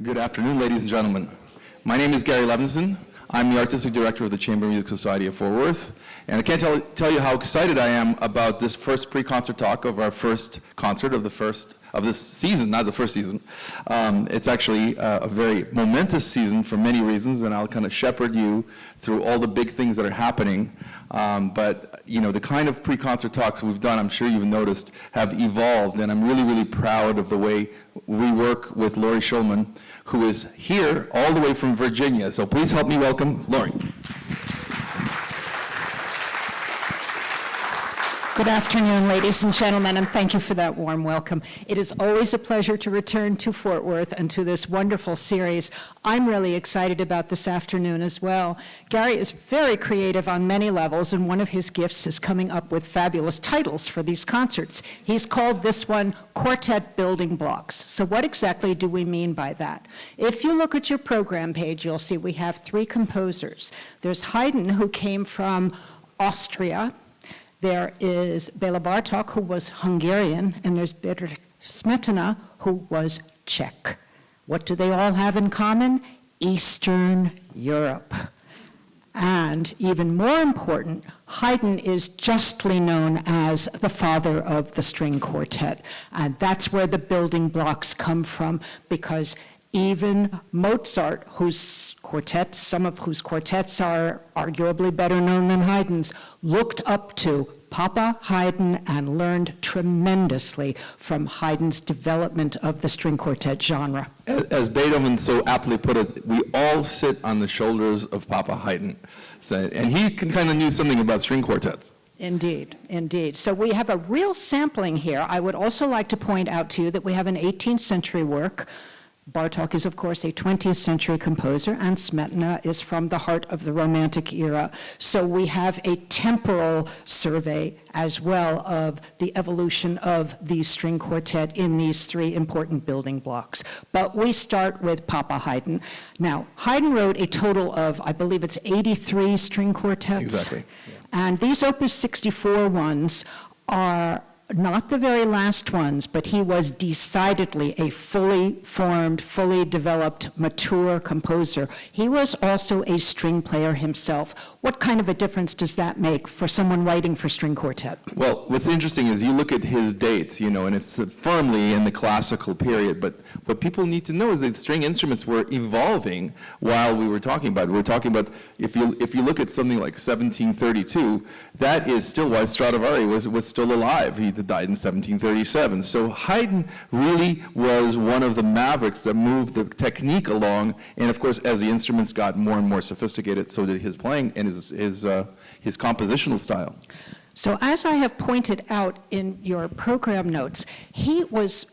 Good afternoon, ladies and gentlemen. My name is Gary Levinson. I'm the Artistic Director of the Chamber Music Society of Fort Worth, and I can't tell you how excited I am about this first pre-concert talk of our first concert of this season, not the first season. It's actually a very momentous season for many reasons, and I'll kind of shepherd you through all the big things that are happening. But you know, the kind of pre-concert talks we've done, I'm sure you've noticed, have evolved, and I'm really, really proud of the way we work with Laurie Shulman, who is here all the way from Virginia. So please help me welcome Laurie. Good afternoon, ladies and gentlemen, and thank you for that warm welcome. It is always a pleasure to return to Fort Worth and to this wonderful series. I'm really excited about this afternoon as well. Gary is very creative on many levels, and one of his gifts is coming up with fabulous titles for these concerts. He's called this one Quartet Building Blocks. So what exactly do we mean by that? If you look at your program page, you'll see we have three composers. There's Haydn, who came from Austria. There is Béla Bartók, who was Hungarian, and there's Bedřich Smetana, who was Czech. What do they all have in common? Eastern Europe. And even more important, Haydn is justly known as the father of the string quartet. And that's where the building blocks come from, because even Mozart, some of whose quartets are arguably better known than Haydn's, looked up to Papa Haydn and learned tremendously from Haydn's development of the string quartet genre. As Beethoven so aptly put it, we all sit on the shoulders of Papa Haydn. So, and he kind of knew something about string quartets. Indeed, indeed. So we have a real sampling here. I would also like to point out to you that we have an 18th century work. Bartók is, of course, a 20th century composer, and Smetana is from the heart of the Romantic era. So we have a temporal survey as well of the evolution of the string quartet in these three important building blocks. But we start with Papa Haydn. Now, Haydn wrote a total of, I believe it's 83 string quartets. Exactly. Yeah. And these Opus 64 ones are not the very last ones, but he was decidedly a fully formed, fully developed, mature composer. He was also a string player himself. What kind of a difference does that make for someone writing for string quartet? Well, what's interesting is you look at his dates, you know, and it's firmly in the classical period, but what people need to know is that string instruments were evolving while we were talking about it. We're talking about, if you look at something like 1732, that is still why Stradivari was still alive. He died in 1737. So Haydn really was one of the mavericks that moved the technique along, and of course, as the instruments got more and more sophisticated, so did his playing and his compositional style. So as I have pointed out in your program notes, he was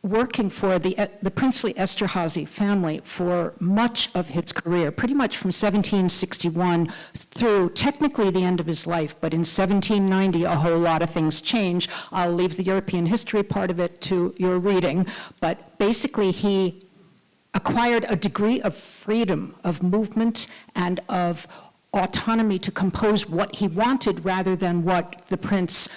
working for the princely Esterházy family for much of his career, pretty much from 1761 through technically the end of his life, but in 1790 a whole lot of things change. I'll leave the European history part of it to your reading, but basically he acquired a degree of freedom, of movement, and of autonomy to compose what he wanted rather than what the prince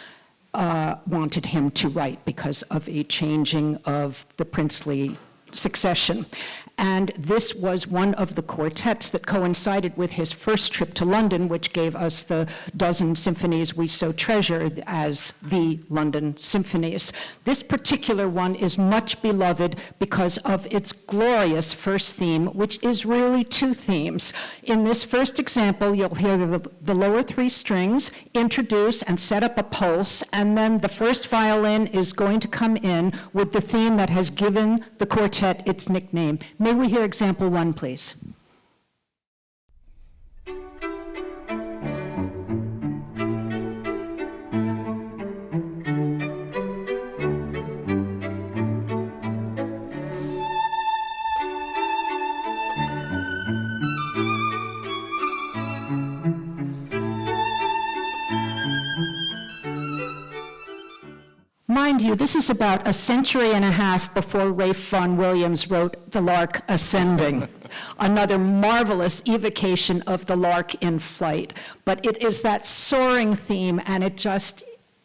wanted him to write because of a changing of the princely succession. And this was one of the quartets that coincided with his first trip to London, which gave us the dozen symphonies we so treasured as the London Symphonies. This particular one is much beloved because of its glorious first theme, which is really two themes. In this first example, you'll hear the lower three strings introduce and set up a pulse, and then the first violin is going to come in with the theme that has given the quartet its nickname. May we hear example one, please? Mind you, this is about a century and a half before Ralph Vaughan Williams wrote The Lark Ascending, another marvelous evocation of the lark in flight. But it is that soaring theme, and it just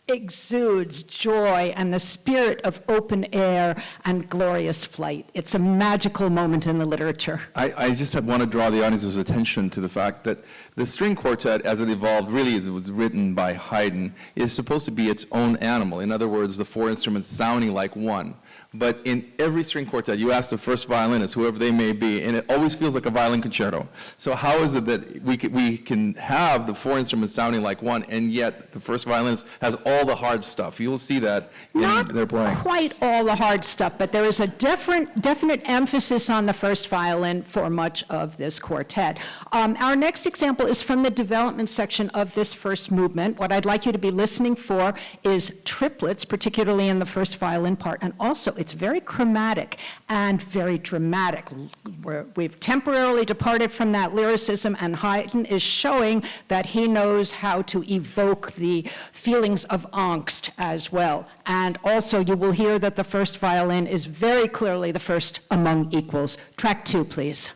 exudes joy and the spirit of open air and glorious flight. It's a magical moment in the literature. I just want to draw the audience's attention to the fact that the string quartet, as it evolved, really as it was written by Haydn, is supposed to be its own animal. In other words, the four instruments sounding like one. But in every string quartet, you ask the first violinist, whoever they may be, and it always feels like a violin concerto. So how is it that we can have the four instruments sounding like one, and yet the first violinist has all the hard stuff? You'll see that in their playing. Not quite all the hard stuff, but there is a definite emphasis on the first violin for much of this quartet. Our next example is from the development section of this first movement. What I'd like you to be listening for is triplets, particularly in the first violin part, and also it's very chromatic and very dramatic. We've temporarily departed from that lyricism, and Haydn is showing that he knows how to evoke the feelings of angst as well. And also you will hear that the first violin is very clearly the first among equals. Track 2, please.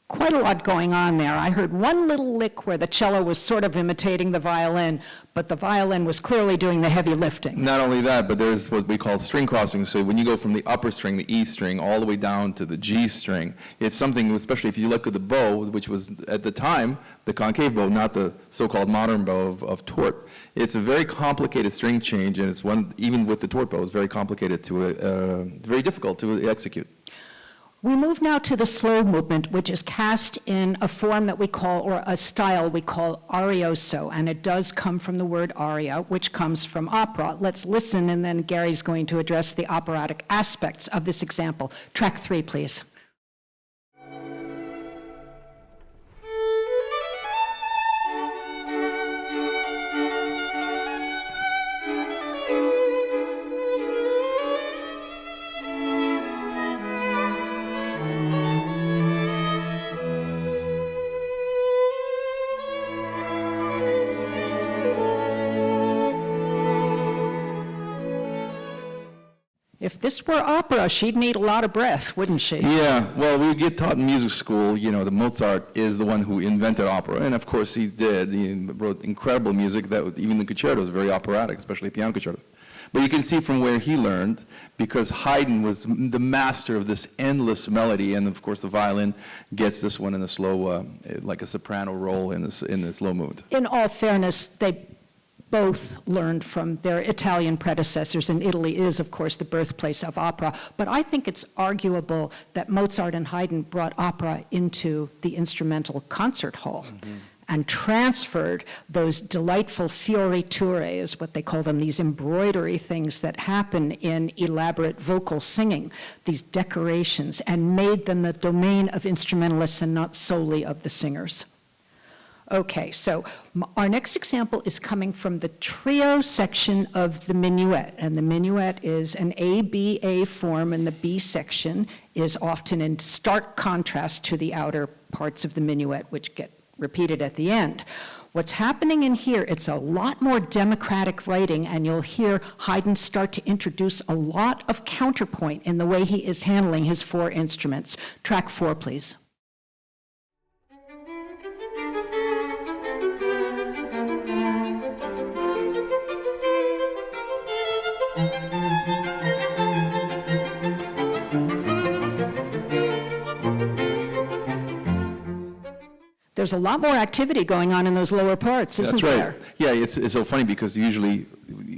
Quite a lot going on there. I heard one little lick where the cello was sort of imitating the violin, but the violin was clearly doing the heavy lifting. Not only that, but there's what we call string crossing. So when you go from the upper string, the E string, all the way down to the G string, it's something, especially if you look at the bow, which was at the time the concave bow, not the so-called modern bow of Tort. It's a very complicated string change, and it's one, even with the Tort bow, it's very complicated very difficult to execute. We move now to the slow movement, which is cast in a form that we call, or a style we call arioso, and it does come from the word aria, which comes from opera. Let's listen, and then Gary's going to address the operatic aspects of this example. Track 3, please. If this were opera, she'd need a lot of breath, wouldn't she? Yeah, well, we get taught in music school, you know, that Mozart is the one who invented opera, and of course he did. He wrote incredible music that even the concertos are very operatic, especially piano concertos. But you can see from where he learned, because Haydn was the master of this endless melody, and of course the violin gets this one in a slow, like a soprano roll in the slow movement. In all fairness, they both learned from their Italian predecessors, and Italy is, of course, the birthplace of opera. But I think it's arguable that Mozart and Haydn brought opera into the instrumental concert hall and transferred those delightful fioriture, is what they call them, these embroidery things that happen in elaborate vocal singing, these decorations, and made them the domain of instrumentalists and not solely of the singers. Okay, so our next example is coming from the trio section of the minuet, and the minuet is an A-B-A form, and the B section is often in stark contrast to the outer parts of the minuet, which get repeated at the end. What's happening in here, it's a lot more democratic writing, and you'll hear Haydn start to introduce a lot of counterpoint in the way he is handling his four instruments. Track 4, please. There's a lot more activity going on in those lower parts, isn't there? That's right. Yeah, it's so funny because usually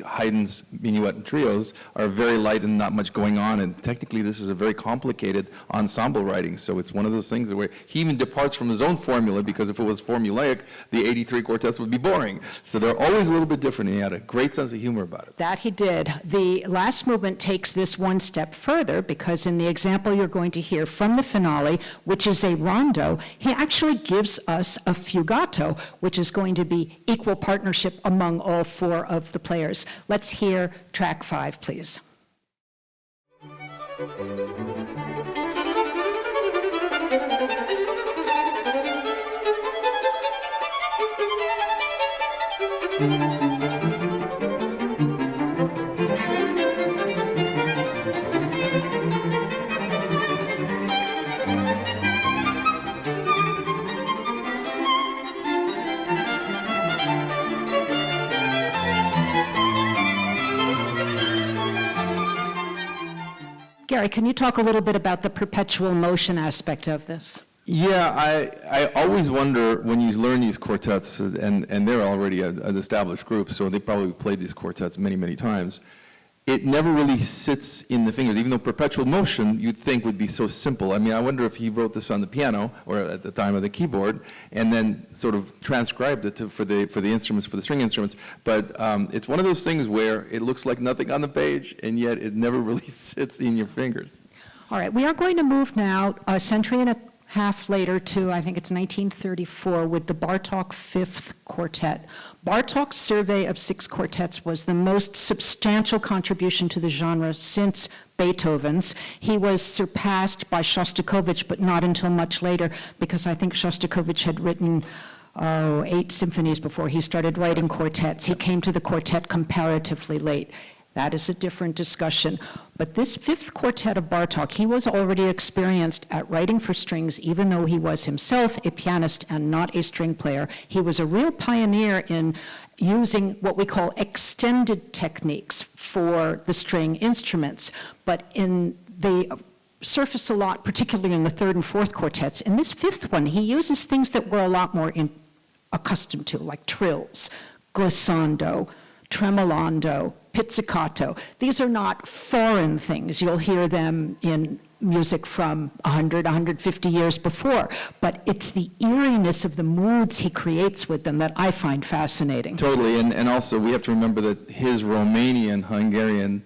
Haydn's minuet and trios are very light and not much going on, and technically this is a very complicated ensemble writing, so it's one of those things where he even departs from his own formula, because if it was formulaic, the 83 quartets would be boring. So they're always a little bit different, and he had a great sense of humor about it. That he did. The last movement takes this one step further, because in the example you're going to hear from the finale, which is a rondo, he actually gives us a fugato, which is going to be equal partnership among all four of the players. Let's hear track 5, please. Gary, can you talk a little bit about the perpetual motion aspect of this? Yeah, I always wonder when you learn these quartets, and they're already an established group, so they probably played these quartets many, many times. It never really sits in the fingers, even though perpetual motion you'd think would be so simple. I mean, I wonder if he wrote this on the piano or at the time of the keyboard, and then sort of transcribed it for the instruments, for the string instruments. But it's one of those things where it looks like nothing on the page, and yet it never really sits in your fingers. All right, we are going to move now a century and a half later to, I think it's 1934, with the Bartók Fifth Quartet. Bartók's survey of 6 quartets was the most substantial contribution to the genre since Beethoven's. He was surpassed by Shostakovich, but not until much later, because I think Shostakovich had written 8 symphonies before he started writing quartets. He came to the quartet comparatively late. That is a different discussion. But this 5th quartet of Bartók, he was already experienced at writing for strings, even though he was himself a pianist and not a string player. He was a real pioneer in using what we call extended techniques for the string instruments. But they surface a lot, particularly in the 3rd and 4th quartets. In this 5th one, he uses things that we're a lot more accustomed to, like trills, glissando, tremolando, pizzicato. These are not foreign things. You'll hear them in music from 100, 150 years before, but it's the eeriness of the moods he creates with them that I find fascinating. Totally, and also we have to remember that his Romanian, Hungarian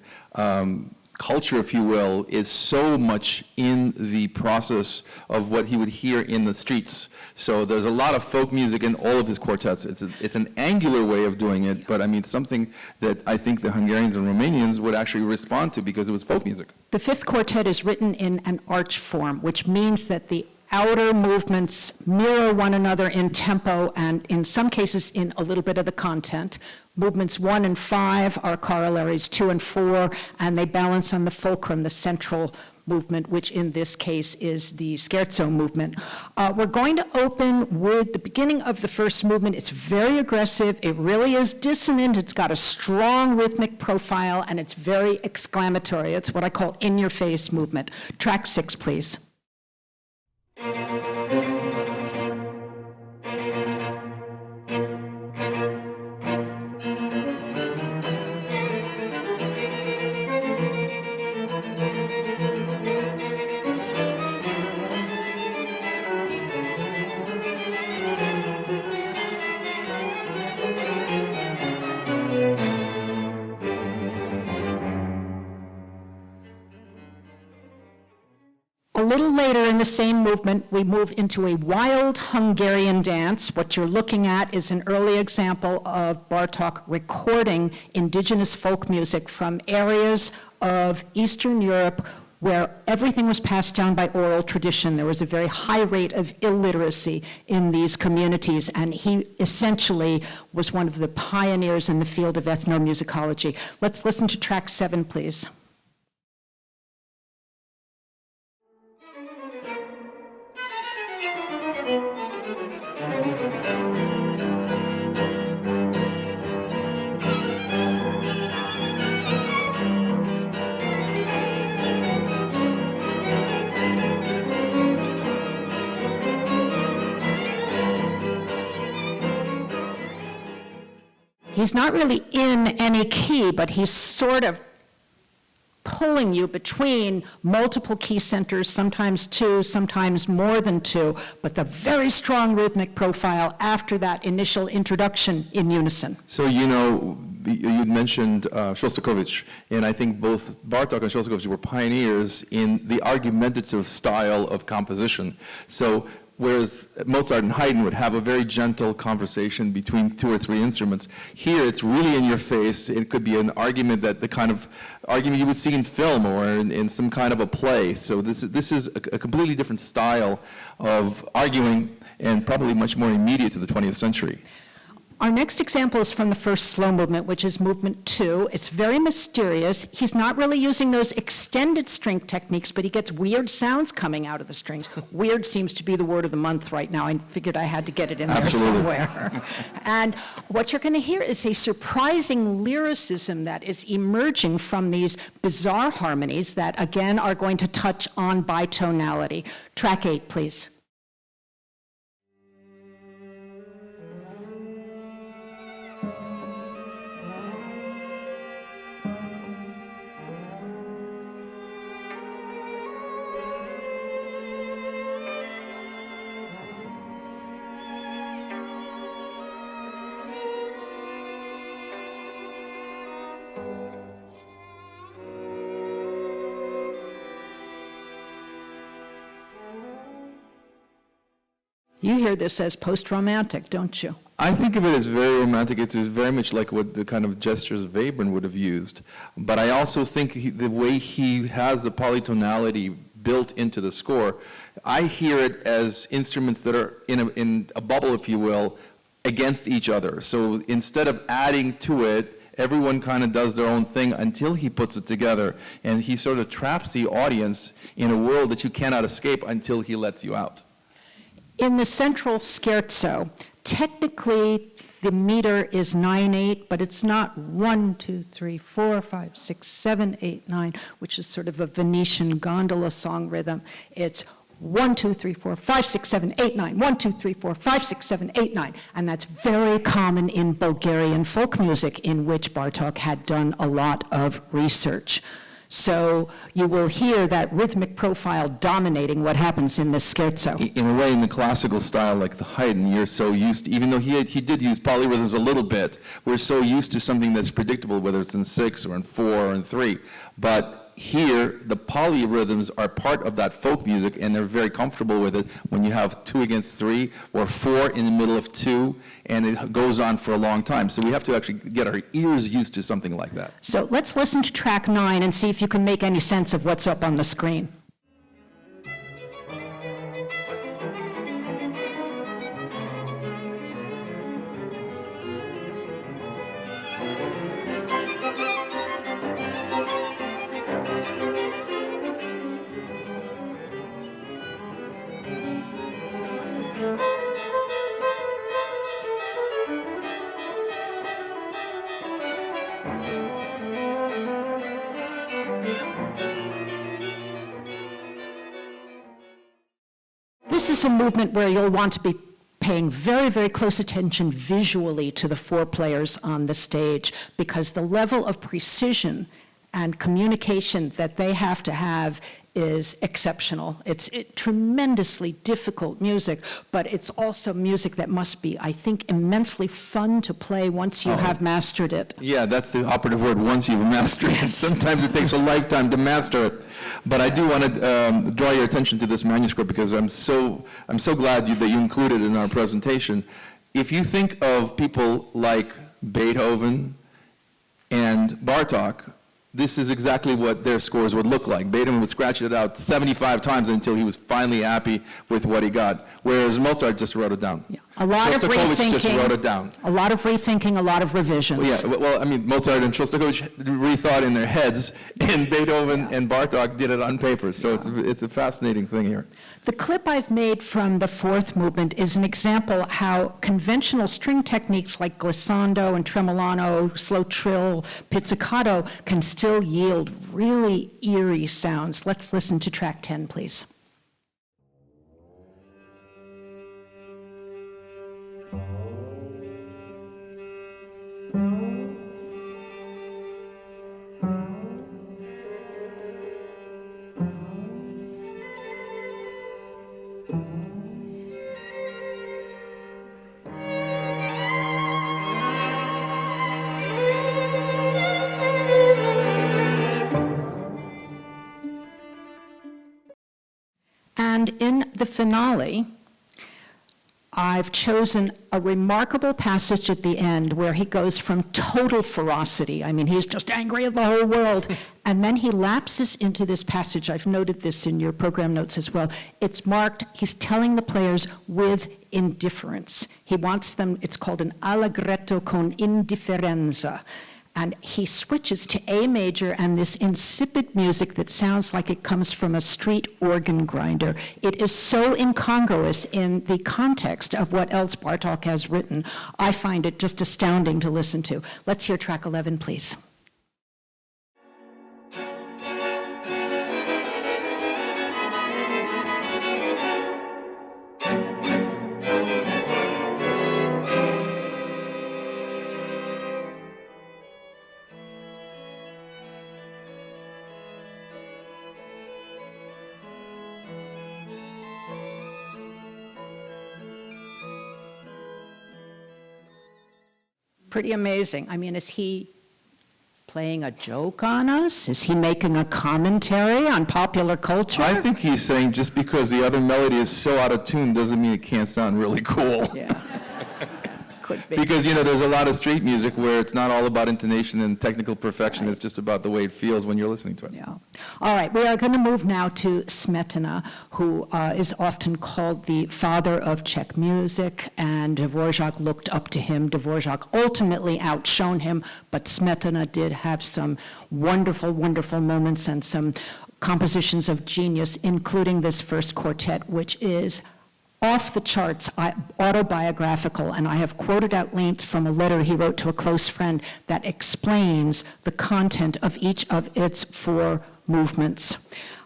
culture, if you will, is so much in the process of what he would hear in the streets. So there's a lot of folk music in all of his quartets. It's an angular way of doing it, but I mean something that I think the Hungarians and Romanians would actually respond to because it was folk music. The 5th quartet is written in an arch form, which means that the outer movements mirror one another in tempo and in some cases in a little bit of the content. Movements 1 and 5 are corollaries 2 and 4, and they balance on the fulcrum, the central movement, which in this case is the Scherzo movement. We're going to open with the beginning of the first movement. It's very aggressive. It really is dissonant. It's got a strong rhythmic profile, and it's very exclamatory. It's what I call in-your-face movement. Track 6, please. A little later in the same movement, we move into a wild Hungarian dance. What you're looking at is an early example of Bartók recording indigenous folk music from areas of Eastern Europe where everything was passed down by oral tradition. There was a very high rate of illiteracy in these communities, and he essentially was one of the pioneers in the field of ethnomusicology. Let's listen to track 7, please. He's not really in any key, but he's sort of pulling you between multiple key centers, sometimes 2, sometimes more than 2, but the very strong rhythmic profile after that initial introduction in unison. So, you know, you'd mentioned Shostakovich, and I think both Bartók and Shostakovich were pioneers in the argumentative style of composition. So whereas Mozart and Haydn would have a very gentle conversation between 2 or 3 instruments. Here, it's really in your face. It could be an argument that the kind of argument you would see in film or in some kind of a play. So this is a completely different style of arguing and probably much more immediate to the 20th century. Our next example is from the first slow movement, which is movement 2. It's very mysterious. He's not really using those extended string techniques, but he gets weird sounds coming out of the strings. Weird seems to be the word of the month right now. I figured I had to get it in there somewhere. And what you're going to hear is a surprising lyricism that is emerging from these bizarre harmonies that, again, are going to touch on bitonality. Track 8, please. You hear this as post-romantic, don't you? I think of it as very romantic. It's very much like what the kind of gestures Webern would have used. But I also think the way he has the polytonality built into the score, I hear it as instruments that are in a bubble, if you will, against each other. So instead of adding to it, everyone kind of does their own thing until he puts it together. And he sort of traps the audience in a world that you cannot escape until he lets you out. In the central scherzo, technically the meter is 9/8, but it's not 1, 2, 3, 4, 5, 6, 7, 8, 9, which is sort of a Venetian gondola song rhythm. It's 1, 2, 3, 4, 5, 6, 7, 8, 9, 1, 2, 3, 4, 5, 6, 7, 8, 9. And that's very common in Bulgarian folk music, in which Bartók had done a lot of research. So you will hear that rhythmic profile dominating what happens in this scherzo. In a way, in the classical style, like the Haydn, you're so used to, even though he did use polyrhythms a little bit, we're so used to something that's predictable, whether it's in 6 or in 4 or in 3. But here, the polyrhythms are part of that folk music, and they're very comfortable with it when you have 2 against 3 or 4 in the middle of 2, and it goes on for a long time. So we have to actually get our ears used to something like that. So let's listen to track 9 and see if you can make any sense of what's up on the screen. This is a movement where you'll want to be paying very, very close attention visually to the 4 players on the stage, because the level of precision and communication that they have to have is exceptional. It's tremendously difficult music, but it's also music that must be, I think, immensely fun to play once you have mastered it. Yeah, that's the operative word, once you've mastered it. Sometimes it takes a lifetime to master it. But I do want to draw your attention to this manuscript, because I'm so glad that you included it in our presentation. If you think of people like Beethoven and Bartók, this is exactly what their scores would look like. Beethoven would scratch it out 75 times until he was finally happy with what he got, whereas Mozart just wrote it down. Yeah. A lot of rethinking. Just wrote it down. A lot of rethinking, a lot of revisions. Well, I mean, Mozart and Shostakovich rethought in their heads, and Beethoven and Bartók did it on paper. So it's a fascinating thing here. The clip I've made from the 4th movement is an example how conventional string techniques like glissando and tremolano, slow trill, pizzicato can still yield really eerie sounds. Let's listen to track 10, please. And in the finale, I've chosen a remarkable passage at the end where he goes from total ferocity, I mean, he's just angry at the whole world, and then he lapses into this passage. I've noted this in your program notes as well. It's marked, he's telling the players with indifference. He wants them, it's called an Allegretto con indifferenza. And he switches to A major and this insipid music that sounds like it comes from a street organ grinder. It is so incongruous in the context of what else Bartók has written. I find it just astounding to listen to. Let's hear track 11, please. Pretty amazing. I mean, is he playing a joke on us? Is he making a commentary on popular culture? I think he's saying just because the other melody is so out of tune doesn't mean it can't sound really cool. Yeah, could be. Because, you know, there's a lot of street music where it's not all about intonation and technical perfection. Right. It's just about the way it feels when you're listening to it. Yeah. All right, we are going to move now to Smetana, who is often called the father of Czech music, and Dvorak looked up to him. Dvorak ultimately outshone him, but Smetana did have some wonderful, wonderful moments and some compositions of genius, including this first quartet, which is off the charts, autobiographical, and I have quoted at length from a letter he wrote to a close friend that explains the content of each of its 4 movements.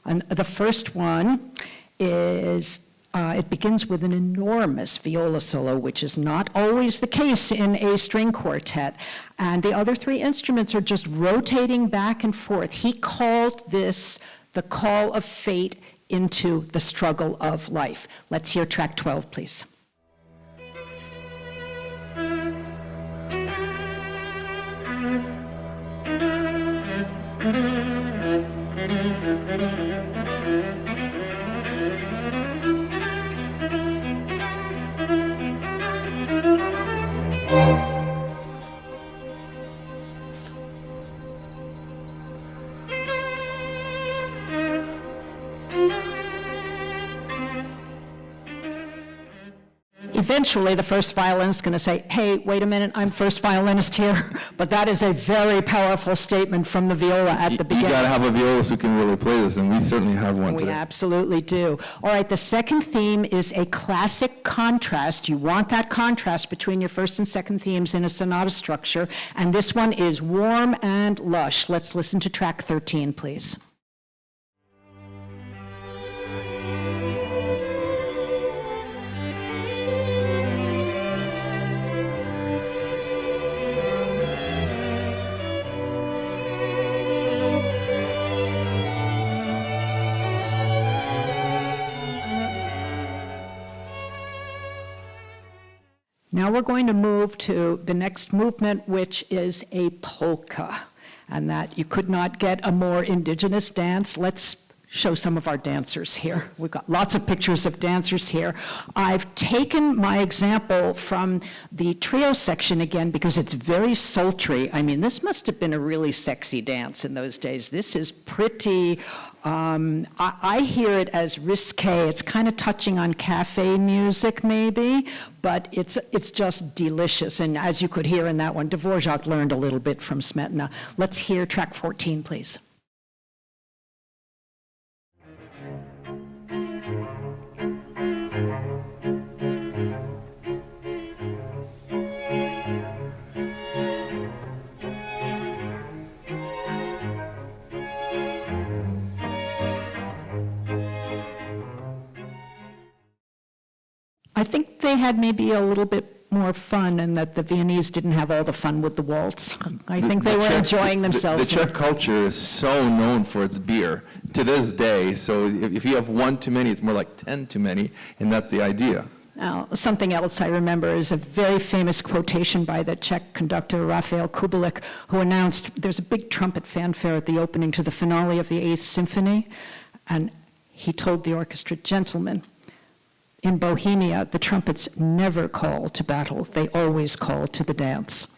And the first one is, it begins with an enormous viola solo, which is not always the case in a string quartet, and the other 3 instruments are just rotating back and forth. He called this the call of fate into the struggle of life. Let's hear track 12, please. Eventually, the first violinist is going to say, hey, wait a minute, I'm first violinist here. But that is a very powerful statement from the viola at the beginning. You got to have a violist who can really play this, and we certainly have one today. We absolutely do. All right, the second theme is a classic contrast. You want that contrast between your first and second themes in a sonata structure, and this one is warm and lush. Let's listen to track 13, please. Now we're going to move to the next movement, which is a polka, and that you could not get a more indigenous dance. Let's show some of our dancers here. We've got lots of pictures of dancers here. I've taken my example from the trio section again because it's very sultry. I mean, this must have been a really sexy dance in those days. This is pretty, I hear it as risque. It's kind of touching on cafe music maybe, but it's just delicious. And as you could hear in that one, Dvorak learned a little bit from Smetana. Let's hear track 14, please. I think they had maybe a little bit more fun, and that the Viennese didn't have all the fun with the waltz. I think they were enjoying themselves. The Czech culture is so known for its beer to this day, so if you have one too many, it's more like 10 too many, and that's the idea. Something else I remember is a very famous quotation by the Czech conductor Raphael Kubelik, who announced there's a big trumpet fanfare at the opening to the finale of the 8th Symphony, and he told the orchestra, "Gentlemen, In Bohemia, the trumpets never call to battle. They always call to the dance.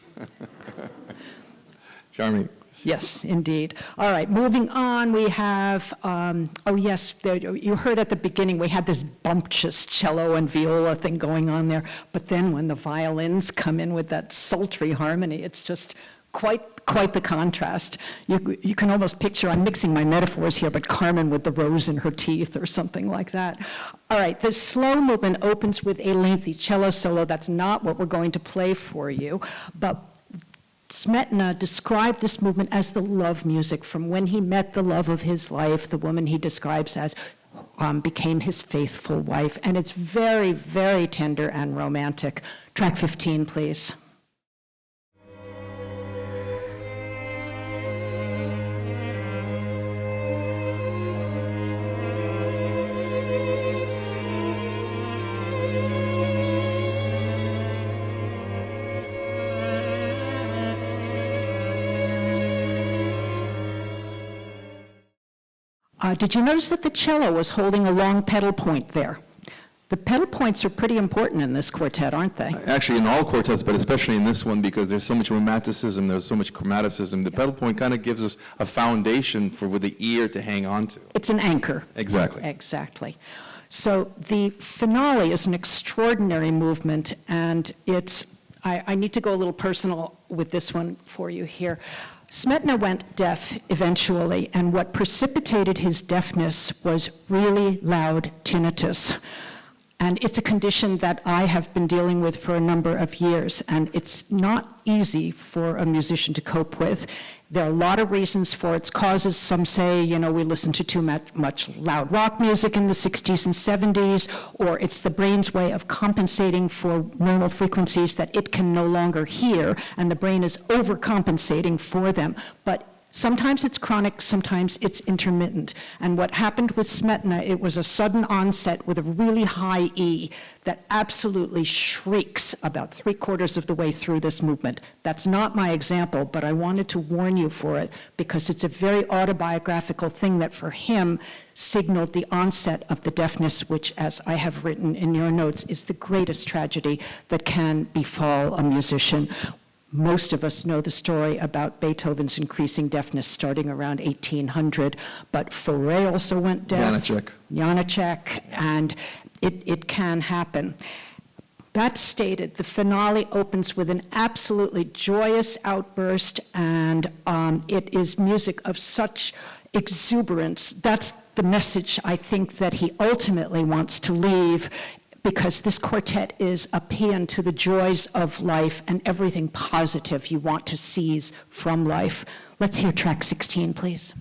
Charming. Yes, indeed. All right, moving on, we have, oh yes, you heard at the beginning, we had this bumptious cello and viola thing going on there, but then when the violins come in with that sultry harmony, it's just quite the contrast. You can almost picture, I'm mixing my metaphors here, but Carmen with the rose in her teeth or something like that. All right, the slow movement opens with a lengthy cello solo. That's not what we're going to play for you, but Smetana described this movement as the love music from when he met the love of his life, the woman he describes as became his faithful wife. And it's very, very tender and romantic. Track 15, please. Did you notice that the cello was holding a long pedal point there? The pedal points are pretty important in this quartet, aren't they? Actually, in all quartets, but especially in this one, because there's so much romanticism, there's so much chromaticism. The pedal point kind of gives us a foundation with the ear to hang on to. It's an anchor. Exactly. Exactly. So the finale is an extraordinary movement, and I need to go a little personal with this one for you here. Smetana went deaf eventually, and what precipitated his deafness was really loud tinnitus. And it's a condition that I have been dealing with for a number of years, and it's not easy for a musician to cope with. There are a lot of reasons for its causes. Some say, we listen to too much loud rock music in the 60s and 70s, or it's the brain's way of compensating for normal frequencies that it can no longer hear, and the brain is overcompensating for them. But sometimes it's chronic, sometimes it's intermittent. And what happened with Smetana, it was a sudden onset with a really high E that absolutely shrieks about 3/4 of the way through this movement. That's not my example, but I wanted to warn you for it because it's a very autobiographical thing that for him signaled the onset of the deafness, which, as I have written in your notes, is the greatest tragedy that can befall a musician. Most of us know the story about Beethoven's increasing deafness starting around 1800, but Fauré also went deaf. Janáček, and it can happen. That stated, the finale opens with an absolutely joyous outburst, and it is music of such exuberance. That's the message I think that he ultimately wants to leave, because this quartet is a paean to the joys of life and everything positive you want to seize from life. Let's hear track 16, please.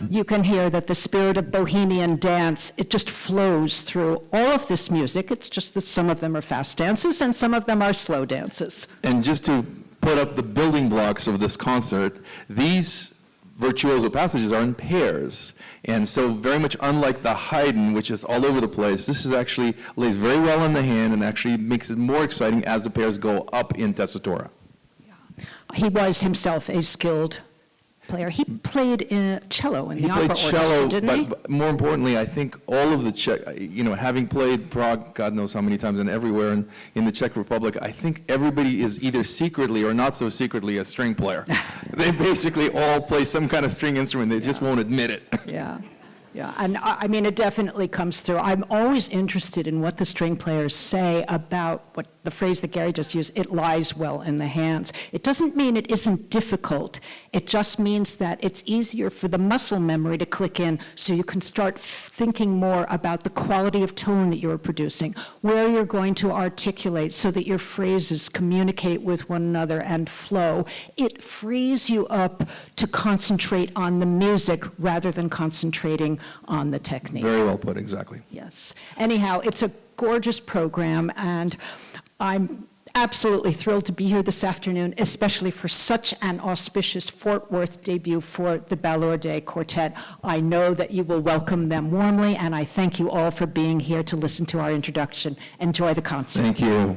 You can hear that the spirit of Bohemian dance, it just flows through all of this music. It's just that some of them are fast dances and some of them are slow dances. And just to put up the building blocks of this concert, these virtuoso passages are in pairs. And so very much unlike the Haydn, which is all over the place, this is actually lays very well in the hand and actually makes it more exciting as the pairs go up in tessitura. Yeah. He was himself a skilled player. He played cello in the opera orchestra, didn't he? But more importantly, I think all of the Czech, having played Prague, God knows how many times, and everywhere in the Czech Republic, I think everybody is either secretly or not so secretly a string player. They basically all play some kind of string instrument. They just won't admit it. Yeah. Yeah, and I mean, it definitely comes through. I'm always interested in what the string players say about what the phrase that Gary just used, it lies well in the hands. It doesn't mean it isn't difficult. It just means that it's easier for the muscle memory to click in so you can start thinking more about the quality of tone that you're producing, where you're going to articulate so that your phrases communicate with one another and flow. It frees you up to concentrate on the music rather than concentrating on the technique. Very well put, exactly. Yes. Anyhow, it's a gorgeous program, and I'm absolutely thrilled to be here this afternoon, especially for such an auspicious Fort Worth debut for the Balourde Quartet. I know that you will welcome them warmly, and I thank you all for being here to listen to our introduction. Enjoy the concert. Thank you.